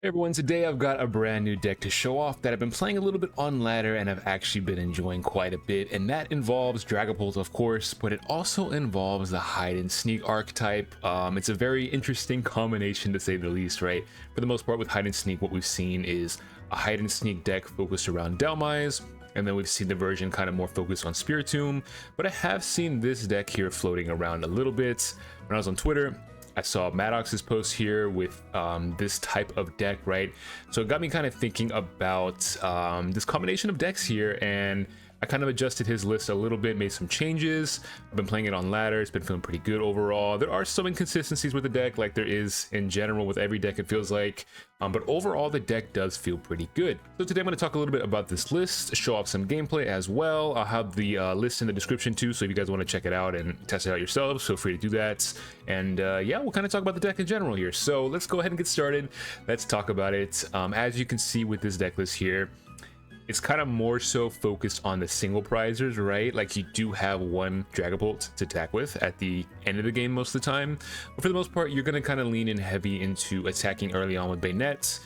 Hey everyone, today I've got a brand new deck to show off that I've been playing a little bit on ladder and I've actually been enjoying quite a bit, and that involves Dragapult, of course, but it also involves the hide and sneak archetype. It's a very interesting combination to say the least, right? For the most part with hide and sneak, what we've seen is a hide and sneak deck focused around Dhelmise, and then we've seen the version kind of more focused on Spiritomb, but I have seen this deck here floating around a little bit. When I was on Twitter, I saw Maddox's post here with this type of deck, right? So it got me kind of thinking about this combination of decks here, and I kind of adjusted his list a little bit, made some changes. I've been playing it on ladder. It's been feeling pretty good overall. There are some inconsistencies with the deck, like there is in general with every deck, it feels like. But overall, the deck does feel pretty good. So today I'm going to talk a little bit about this list, show off some gameplay as well. I'll have the list in the description too, so if you guys want to check it out and test it out yourselves, feel free to do that. And yeah, we'll kind of talk about the deck in general here. So let's go ahead and get started. Let's talk about it. As you can see with this deck list here, it's kind of more so focused on the single prizers, right? Like you do have one Dragapult to attack with at the end of the game most of the time. But for the most part, you're going to kind of lean in heavy into attacking early on with Banette,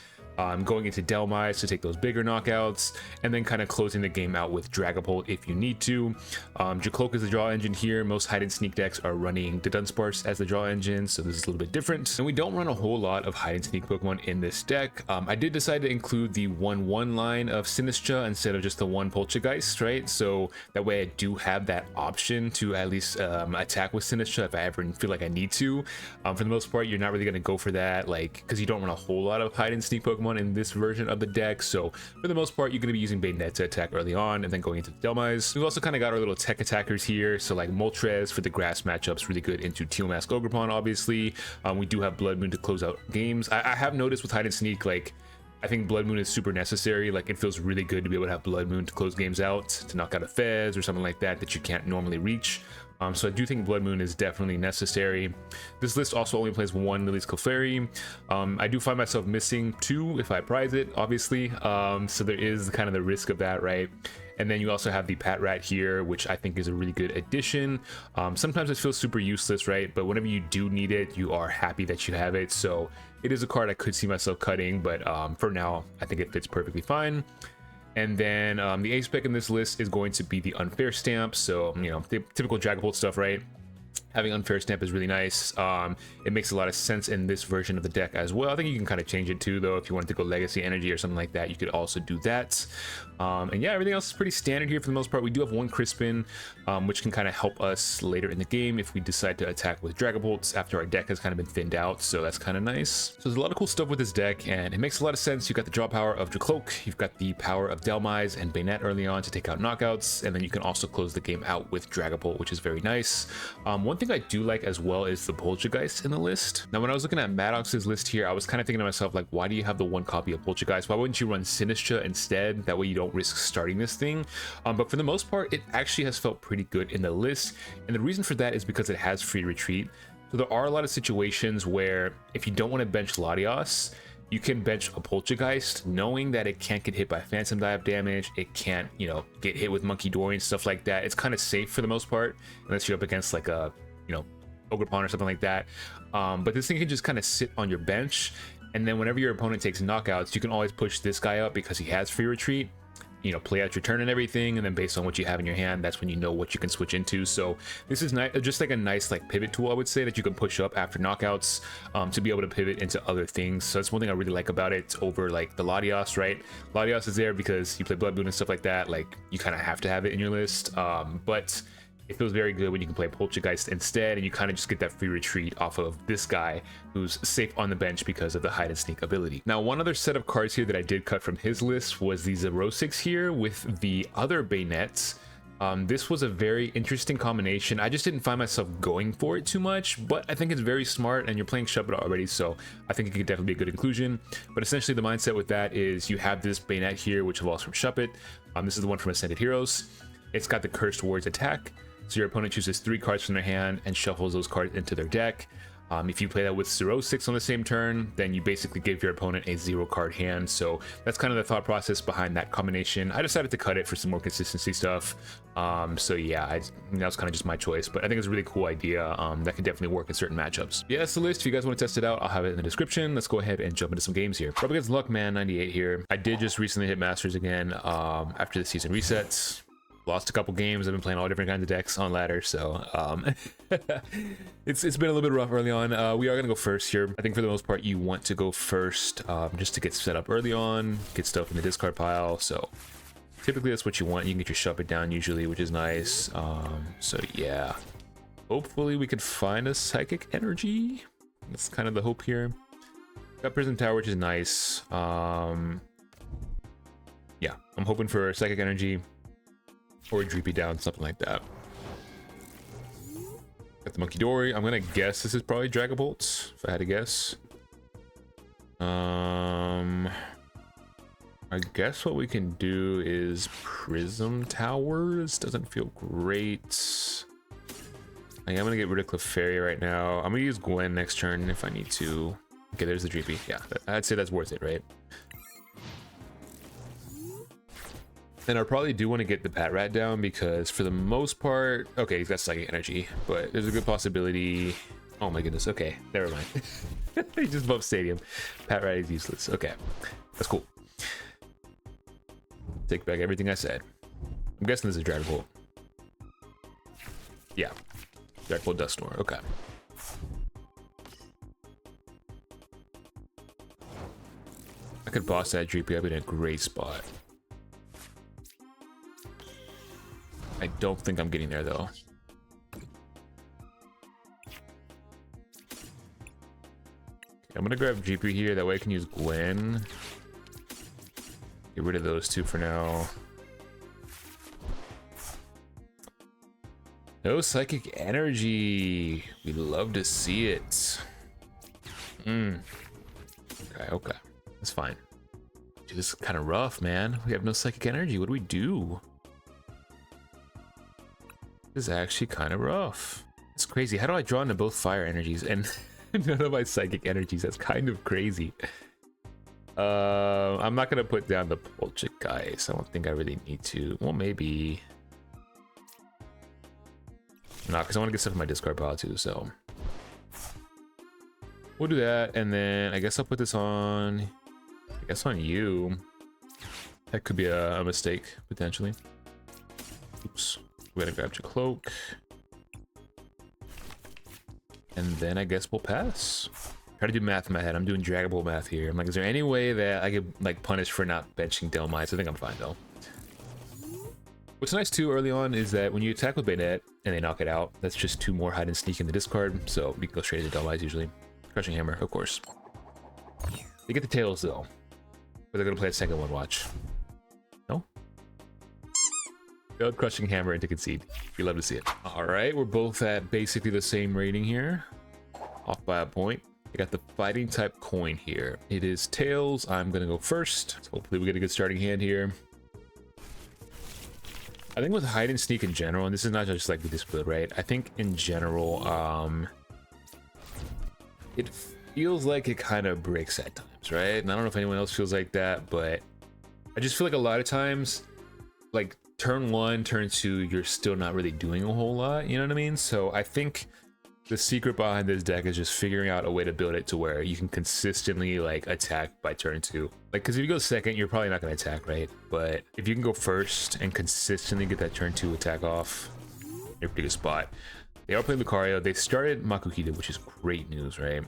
going into Dhelmise to take those bigger knockouts, and then kind of closing the game out with Dragapult if you need to. Drakloak is the draw engine here. Most hide and sneak decks are running the Dunsparce as the draw engine, so this is a little bit different. And we don't run a whole lot of hide and sneak Pokemon in this deck. I did decide to include the 1/1 line of Sinistcha instead of just the one Poltchageist, right? So that way I do have that option to at least attack with Sinistcha if I ever feel like I need to. For the most part, you're not really going to go for that, like, because you don't run a whole lot of hide and sneak Pokemon in this version of the deck. So for the most part, you're going to be using Banette to attack early on and then going into Dhelmise. We've also kind of got our little tech attackers here, so like Moltres for the grass matchups, really good into Teal Mask Ogerpon, obviously. We do have Bloodmoon to close out games. I have noticed with hide and sneak, like, I think Bloodmoon is super necessary. Like, it feels really good to be able to have Bloodmoon to close games out, to knock out a Fez or something like that that you can't normally reach. So I do think Bloodmoon is definitely necessary. This list also only plays one Lillie's Clefairy. I do find myself missing two if I prize it, obviously. So there is kind of the risk of that, right? And then you also have the Patrat here, which I think is a really good addition. Sometimes it feels super useless, right? But whenever you do need it, you are happy that you have it. So it is a card I could see myself cutting, but for now, I think it fits perfectly fine. And then the ace spec in this list is going to be the Unfair Stamp. So, you know, the typical Dragapult stuff, right? Having Unfair Stamp is really nice. It makes a lot of sense in this version of the deck as well. I think you can kind of change it too, though. If you wanted to go Legacy Energy or something like that, you could also do that. And yeah, everything else is pretty standard here for the most part. We do have one Crispin, which can kind of help us later in the game if we decide to attack with Dragapults after our deck has kind of been thinned out. So that's kind of nice. So there's a lot of cool stuff with this deck, and it makes a lot of sense. You've got the draw power of Drakloak, you've got the power of Dhelmise and Banette early on to take out knockouts, and then you can also close the game out with Dragapult, which is very nice. One thing I do like as well is the Poltchageist in the list. Now, when I was looking at Maddox's list here, I was kind of thinking to myself, like, why do you have the one copy of Poltchageist? Why wouldn't you run Sinistcha instead? That way you don't risk starting this thing. But for the most part, it actually has felt pretty good in the list. And the reason for that is because it has free retreat. So there are a lot of situations where if you don't want to bench Latias, you can bench a Poltchageist knowing that it can't get hit by Phantom Dive damage. It can't, you know, get hit with Monkey Dory and stuff like that. It's kind of safe for the most part, unless you're up against like a, you know, Ogerpon or something like that. But this thing can just kind of sit on your bench, and then whenever your opponent takes knockouts, you can always push this guy up because he has free retreat. You know, play out your turn and everything, and then based on what you have in your hand, that's when you know what you can switch into. So this is just like a nice like pivot tool, I would say, that you can push up after knockouts to be able to pivot into other things. So that's one thing I really like about it over like the Latias, right? Latias is there because you play Bloodmoon and stuff like that. Like, you kind of have to have it in your list, but it feels very good when you can play Poltchageist instead, and you kind of just get that free retreat off of this guy who's safe on the bench because of the hide and sneak ability. Now, one other set of cards here that I did cut from his list was the Xerosics here with the other Banette. This was a very interesting combination. I just didn't find myself going for it too much, but I think it's very smart, and you're playing Shuppet already, so I think it could definitely be a good inclusion. But essentially the mindset with that is you have this Banette here, which evolves from Shuppet. This is the one from Ascended Heroes. It's got the Cursed Wards attack. So your opponent chooses 3 cards from their hand and shuffles those cards into their deck. If you play that with 0-6 on the same turn, then you basically give your opponent a 0-card hand. So that's kind of the thought process behind that combination. I decided to cut it for some more consistency stuff. So yeah, that was kind of just my choice, but I think it's a really cool idea that could definitely work in certain matchups. Yeah, that's the list. If you guys want to test it out, I'll have it in the description. Let's go ahead and jump into some games here. Up against Luckman98 here. I did just recently hit Masters again after the season resets. Lost a couple games. I've been playing all different kinds of decks on ladder, so it's been a little bit rough early on. We are gonna go first here. I think for the most part you want to go first just to get set up early on, get stuff in the discard pile. So typically that's what you want. You can get your Shuppet down usually, which is nice. So yeah, hopefully we could find a Psychic Energy. That's kind of the hope here. Got Prism Tower, which is nice. Yeah, I'm hoping for a Psychic Energy or a Dreepy down, something like that. Got the Monkey Dory. I'm gonna guess this is probably Dragapult, if I had to guess. I guess what we can do is Prism Towers. Doesn't feel great. I am gonna get rid of Clefairy right now. I'm gonna use Gwynn next turn if I need to. Okay, there's the Dreepy. Yeah, I'd say that's worth it, right? And I probably do want to get the Patrat down because for the most part, okay, he's got Psychic Energy, but there's a good possibility. Oh my goodness. Okay, never mind. He just bumped Stadium. Patrat is useless. Okay, that's cool. Take back everything I said. I'm guessing this is Dragapult. Yeah, Dragapult Duststorm. Okay. I could boss that Dreepy up in a great spot. I don't think I'm getting there though. Okay, I'm gonna grab GP here, that way I can use Gwynn. Get rid of those two for now. No Psychic Energy. We love to see it. Okay. That's fine. Dude, this is kind of rough, man. We have no Psychic Energy. What do we do? This is actually kind of rough. It's crazy. How do I draw into both Fire Energies and none of my Psychic Energies? That's kind of crazy. I'm not gonna put down the Poltchageist. I don't think I really need to. Well, maybe. No, because I want to get stuff in my discard pile too. So we'll do that, and then I guess I'll put this on. I guess on you. That could be a mistake potentially. Oops. We're gonna grab your cloak, and then I guess we'll pass. Try to do math in my head. I'm doing Dragapult math here. I'm like, is there any way that I could like punish for not benching Dhelmise? I think I'm fine though. What's nice too early on is that when you attack with Banette and they knock it out, that's just 2 more hide and sneak in the discard, so we can go straight to Dhelmise usually. Crushing Hammer, of course. They get the tails though, but they're gonna play a second one. Watch. No. Failed Crushing Hammer into concede. We love to see it. All right, we're both at basically the same rating here, off by a point. I got the fighting type coin here. It is tails. I'm gonna go first. So hopefully we get a good starting hand here. I think with hide and sneak in general, and this is not just like with this build, right? I think in general, it feels like it kind of breaks at times, right? And I don't know if anyone else feels like that, but I just feel like a lot of times, like turn 1, turn 2, you're still not really doing a whole lot, you know what I mean? So I think the secret behind this deck is just figuring out a way to build it to where you can consistently like attack by turn 2. Like, because if you go second, you're probably not going to attack, right? But if you can go first and consistently get that turn 2 attack off, you're in a pretty good spot. They are playing Lucario. They started Makuhita, which is great news, right?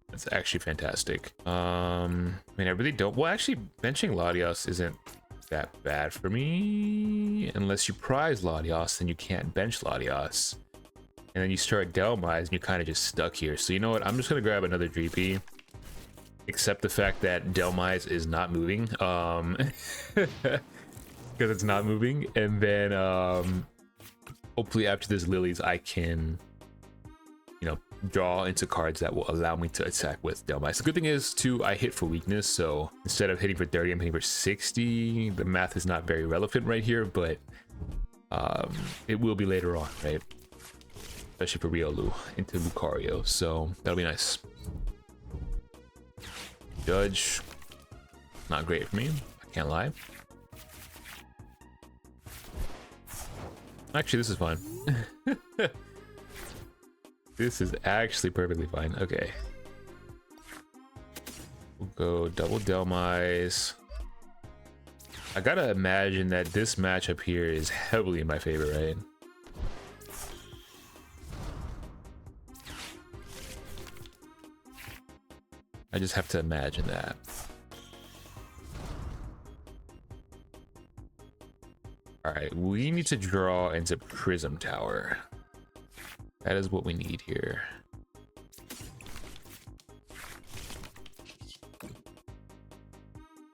That's actually fantastic. I mean, I really don't. Well, actually, benching Latias isn't that bad for me. Unless you prize Latias, then you can't bench Latias. And then you start Dhelmise, and you're kind of just stuck here. So you know what? I'm just going to grab another Dreepy. Except the fact that Dhelmise is not moving. Because it's not moving. And then hopefully after this Lilies, I can, you know, draw into cards that will allow me to attack with Dhelmise. The good thing is, too, I hit for weakness. So instead of hitting for 30, I'm hitting for 60. The math is not very relevant right here, but it will be later on, right? especially for Riolu into Lucario, so that'll be nice. Judge, not great for me, I can't lie. Actually, this is fine. This is actually perfectly fine. Okay. We'll go double Dhelmise. I gotta imagine that this matchup here is heavily in my favor, right? I just have to imagine that. Alright, we need to draw into Prism Tower. That is what we need here.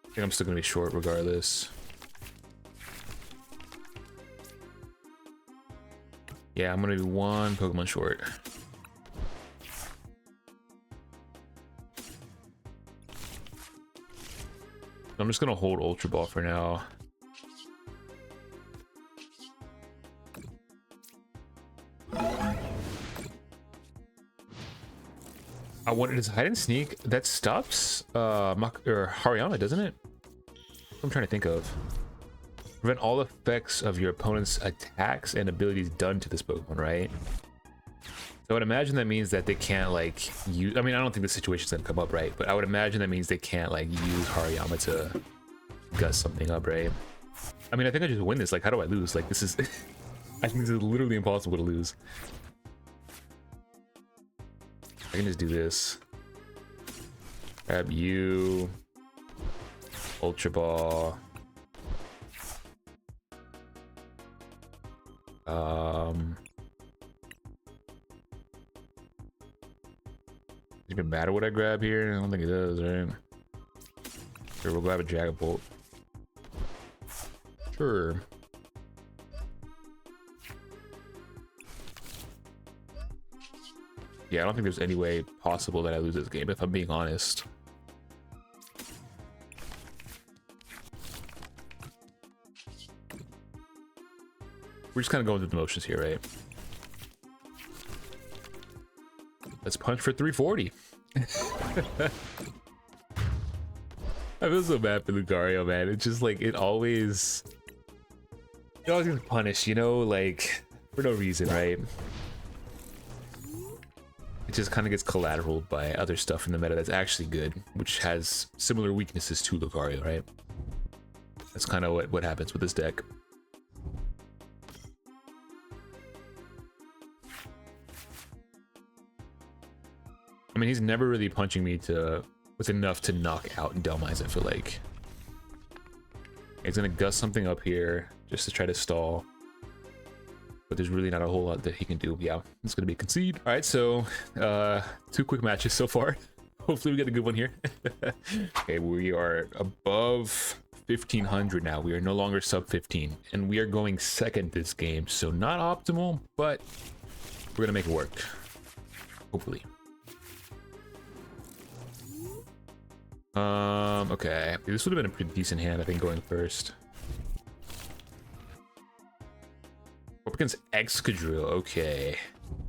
I think I'm still gonna be short regardless. Yeah, I'm gonna be one Pokemon short. I'm just gonna hold Ultra Ball for now. I wanted his hide and sneak. That stops Hariyama, doesn't it? I'm trying to think of. Prevent all effects of your opponent's attacks and abilities done to this Pokemon, right? So I would imagine that means that they can't like use. I mean, I don't think the situation's gonna come up, right? But I would imagine that means they can't like use Hariyama to gut something up, right? I mean, I think I just win this. Like, how do I lose? Like, this is. I think this is literally impossible to lose. I can just do this. Grab you. Ultra Ball. Does it even matter what I grab here? I don't think it does, right? Sure, we'll grab a Dragapult. Sure. Yeah, I don't think there's any way possible that I lose this game, if I'm being honest. We're just kind of going through the motions here, right? Let's punch for 340. I feel so bad for Lucario, man. It's just like, it always gets punished, you know, like, for no reason, right? It just kind of gets collateral by other stuff in the meta that's actually good, which has similar weaknesses to Lucario, right? That's kind of what happens with this deck. I mean, he's never really punching me with enough to knock out Dhelmise, I feel like. He's gonna gust something up here just to try to stall. But there's really not a whole lot that he can do. Yeah, it's gonna be a concede. All right, so 2 quick matches so far. Hopefully we get a good one here. Okay, we are above 1500 now. We are no longer sub 15, and we are going second this game. So not optimal, but we're gonna make it work. Hopefully. Okay, this would have been a pretty decent hand, I think, going first. Up against Excadrill, okay.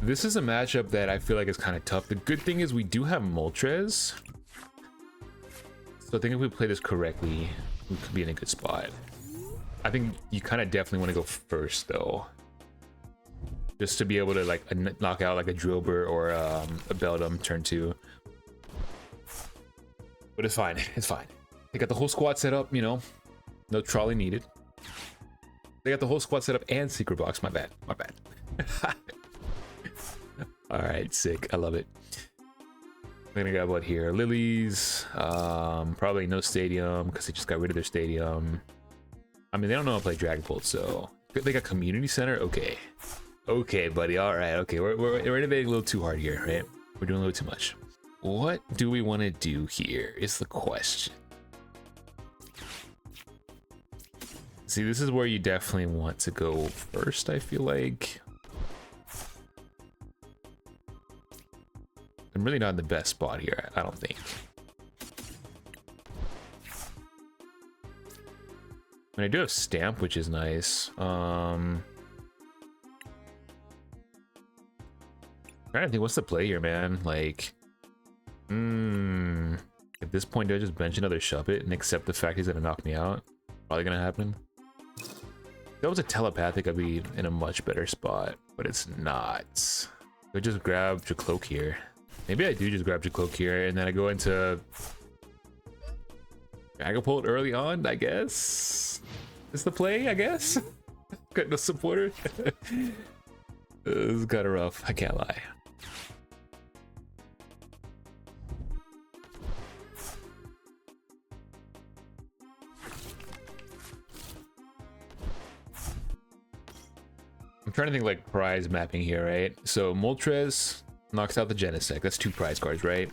This is a matchup that I feel like is kind of tough. The good thing is we do have Moltres. So I think if we play this correctly, we could be in a good spot. I think you kind of definitely want to go first, though. Just to be able to, like, knock out, like, a Drillbur or a Beldum turn 2. But it's fine, it's fine. They got the whole squad set up, you know. No trolley needed. They got the whole squad set up and secret box. My bad, my bad. All right, sick. I love it. I'm gonna grab what here? Lilies. Probably no stadium because they just got rid of their stadium. I mean, they don't know how to play Dragapult, so they got community center. Okay, okay, buddy. All right, okay. We're innovating a little too hard here, right? We're doing a little too much. What do we want to do here is the question. See, this is where you definitely want to go first, I feel like. I'm really not in the best spot here, I don't think. And I do have Stamp, which is nice. trying to think, what's the play here, man? Like, at this point, do I just bench another Shuppet and accept the fact he's gonna knock me out? Probably gonna happen. If that was a telepathic, I'd be in a much better spot, but it's not. I just grab Drakloak here. Maybe I do just grab Drakloak here, and then I go into Dragapult early on, I guess. Is the play, I guess? Got no supporter. This is kind of rough, I can't lie. I'm trying to think like prize mapping here, right? So Moltres knocks out the Genesect. That's 2 prize cards, right?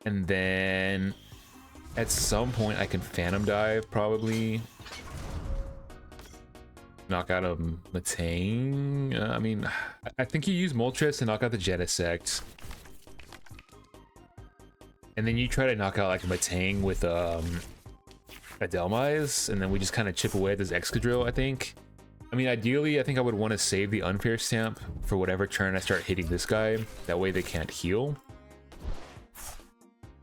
And then at some point I can Phantom Dive, probably. Knock out a Matang. I mean, I think you use Moltres to knock out the Genesect. And then you try to knock out like a Matang with a Dhelmise, and then we just kind of chip away at this Excadrill, I think. I mean, ideally, I think I would want to save the Unfair Stamp for whatever turn I start hitting this guy. That way they can't heal.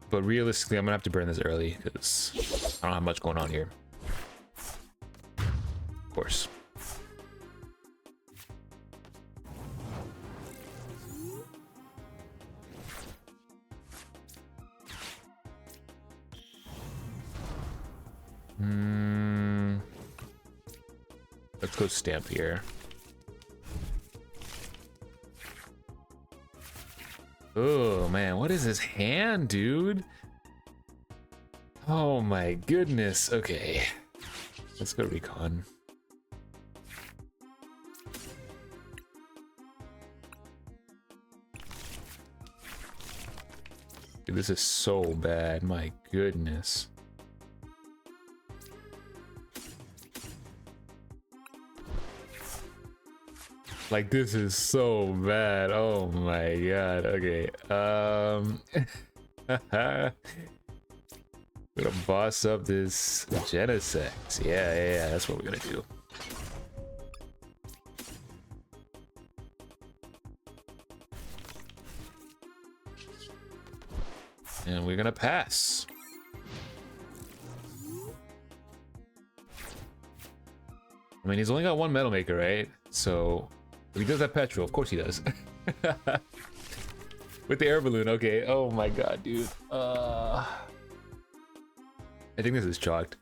But realistically, I'm gonna have to burn this early because I don't have much going on here. Of course. Let's go Stamp here. Oh man, what is his hand, dude? Oh my goodness. Okay, let's go Recon. Dude, this is so bad. My goodness. Like, this is so bad. Oh my god. Okay. Gonna boss up this Genesect. Yeah, that's what we're gonna do. And we're gonna pass. I mean, he's only got 1 Metal Maker, right? So he does have Petrol, of course he does. With the air balloon, okay. Oh my god, dude. I think this is chalked.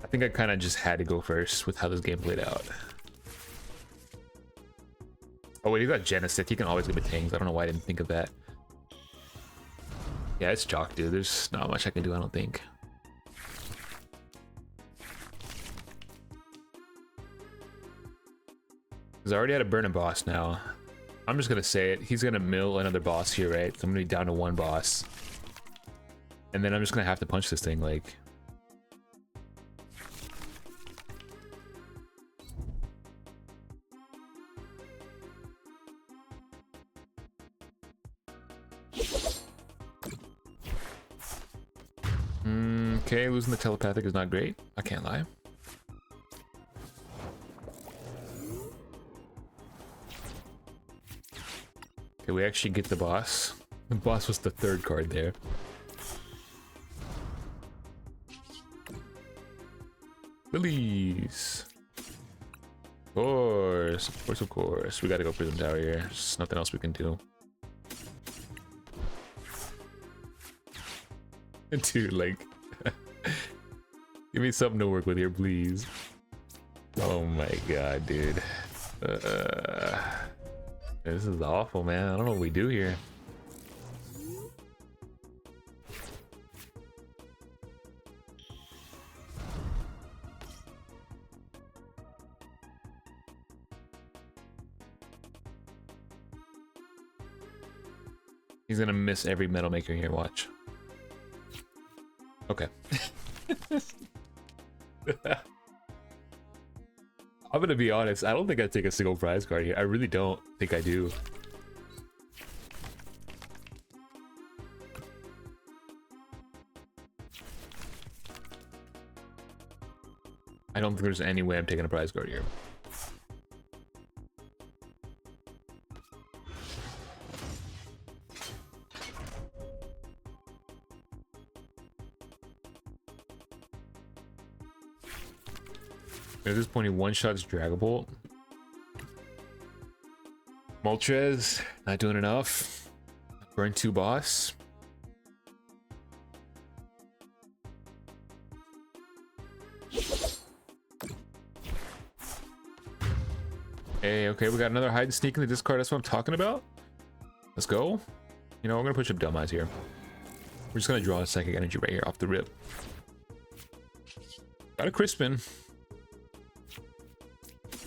I think I kind of just had to go first with how this game played out. Oh wait, he's got Genesect. He can always give me things. I don't know why I didn't think of that. Yeah, it's chalked, dude. There's not much I can do, I don't think. I already had to burn a boss now. I'm just gonna say it. He's gonna mill another boss here, right? So I'm gonna be down to 1 boss. And then I'm just gonna have to punch this thing, like... Okay, losing the telepathic is not great. I can't lie. Okay, we actually get the boss. The boss was the 3rd card there. Lilies. Of course, of course, of course. We gotta go Prism Tower here. There's nothing else we can do. Dude, like... Give me something to work with here, please. Oh my god, dude. This is awful, man. I don't know what we do here. He's gonna miss every Metal Maker here, watch. Okay. I'm gonna be honest, I don't think I take a single prize card here. I really don't think I do. I don't think there's any way I'm taking a prize card here. At this point, he one-shots Dragapult. Moltres, not doing enough. Burn 2 boss. Hey, okay, we got another hide and sneak in the discard. That's what I'm talking about. Let's go. You know, I'm gonna push up Dhelmise here. We're just gonna draw a Psychic Energy right here off the rip. Got a Crispin.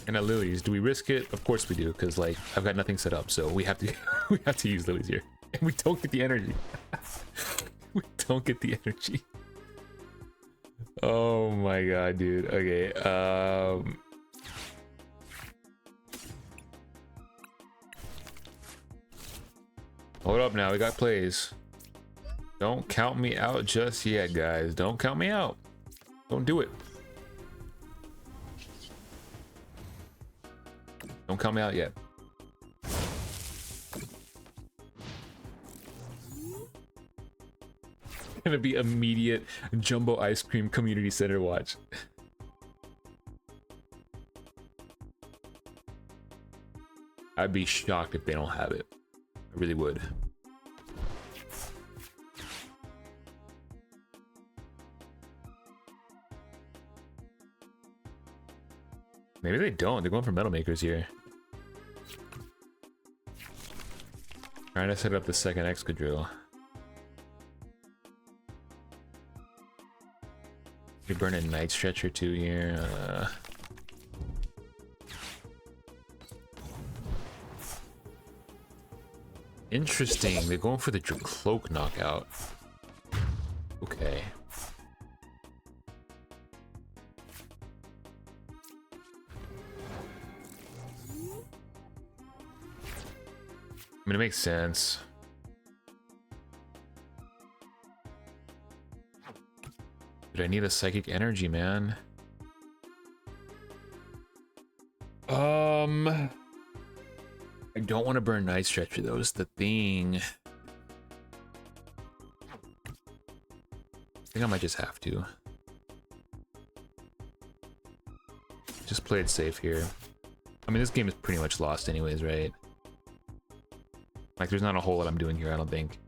And a Lillies. Do we risk it? Of course we do, because like I've got nothing set up, so we have to we have to use Lillies here. And we don't get the energy. We don't get the energy. Oh my god, dude. Okay. Hold up now, we got plays. Don't count me out just yet, guys. Don't count me out. Don't do it. Don't count me out yet. Gonna be immediate Jumbo Ice Cream Community Center watch. I'd be shocked if they don't have it. I really would. Maybe they don't. They're going for Metal Makers here. Trying to set up the second Excadrill. You burn a Night Stretcher too here. Interesting. They're going for the Drakloak knockout. Okay. I mean, it makes sense. But I need a Psychic Energy, man. I don't want to burn Night Stretcher, though, is the thing. I think I might just have to. Just play it safe here. I mean, this game is pretty much lost anyways, right? Like, there's not a whole lot I'm doing here, I don't think.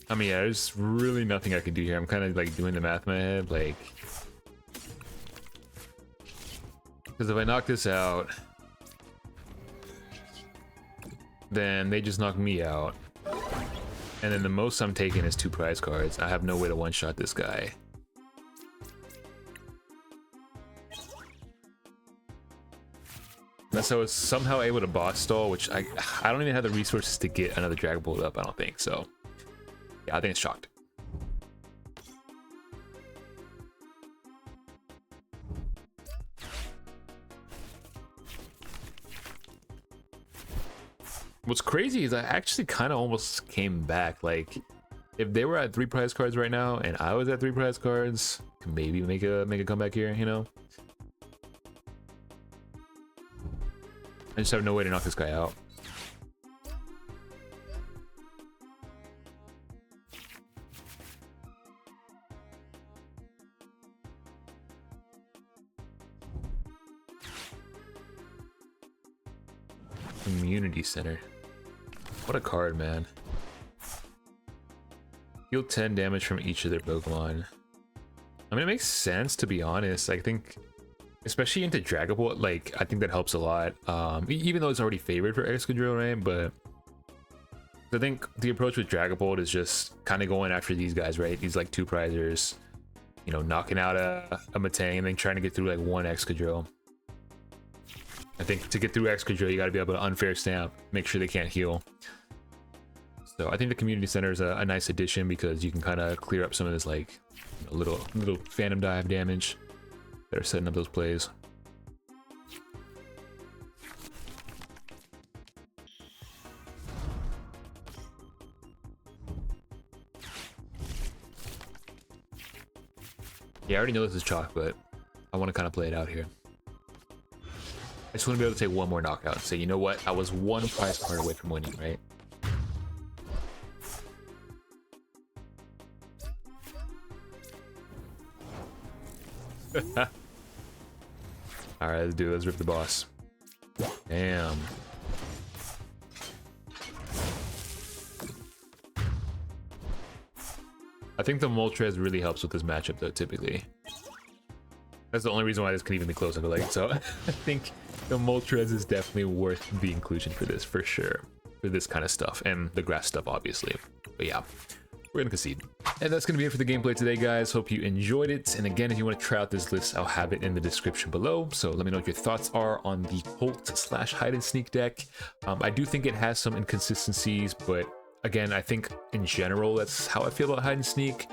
I mean, yeah, there's really nothing I can do here. I'm kind of like doing the math in my head, like, because if I knock this out, then they just knock me out, and then the most I'm taking is 2 prize cards. I have no way to one-shot this guy. Unless I was somehow able to boss stall, which I don't even have the resources to get another Dragapult up, I don't think, so. Yeah, I think it's shocked. What's crazy is I actually kind of almost came back. Like, if they were at 3 prize cards right now and I was at 3 prize cards, could maybe make a comeback here, you know? I just have no way to knock this guy out. Community Center. What a card, man. Heal 10 damage from each of their Pokemon. I mean, it makes sense, to be honest. I think, especially into Dragapult, like, I think that helps a lot. Even though it's already favored for Excadrill, right? But I think the approach with Dragapult is just kind of going after these guys, right? These, like, 2 prizers. You know, knocking out a Matang and then trying to get through, like, 1 Excadrill. I think to get through Excadrill, you got to be able to unfair stamp, make sure they can't heal. So I think the community center is a nice addition because you can kind of clear up some of this, like, you know, little phantom dive damage that are setting up those plays. Yeah, I already know this is chalk, but I want to kind of play it out here. I just want to be able to take one more knockout and say, you know what? I was one prize card away from winning, right? All right, let's do it. Let's rip the boss. Damn. I think the Moltres really helps with this matchup, though, typically. That's the only reason why this can even be close, I feel like. So I think the Moltres is definitely worth the inclusion for this, for sure. For this kind of stuff, and the grass stuff, obviously. But yeah, we're gonna concede. And that's gonna be it for the gameplay today, guys. Hope you enjoyed it. And again, if you want to try out this list, I'll have it in the description below. So let me know what your thoughts are on the Pult / hide and sneak deck. I do think it has some inconsistencies, but again, I think in general, that's how I feel about hide and sneak.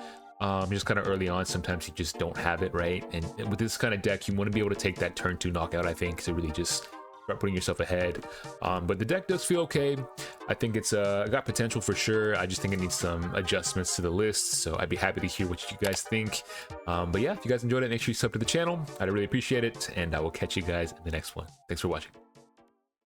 Just kind of early on, sometimes you just don't have it, right? And with this kind of deck, you want to be able to take that turn 2 knockout, I think, to really just start putting yourself ahead. But the deck does feel okay. I think it's got potential for sure. I just think it needs some adjustments to the list, so I'd be happy to hear what you guys think. But yeah, if you guys enjoyed it, make sure you sub to the channel. I'd really appreciate it, and I will catch you guys in the next one. Thanks for watching.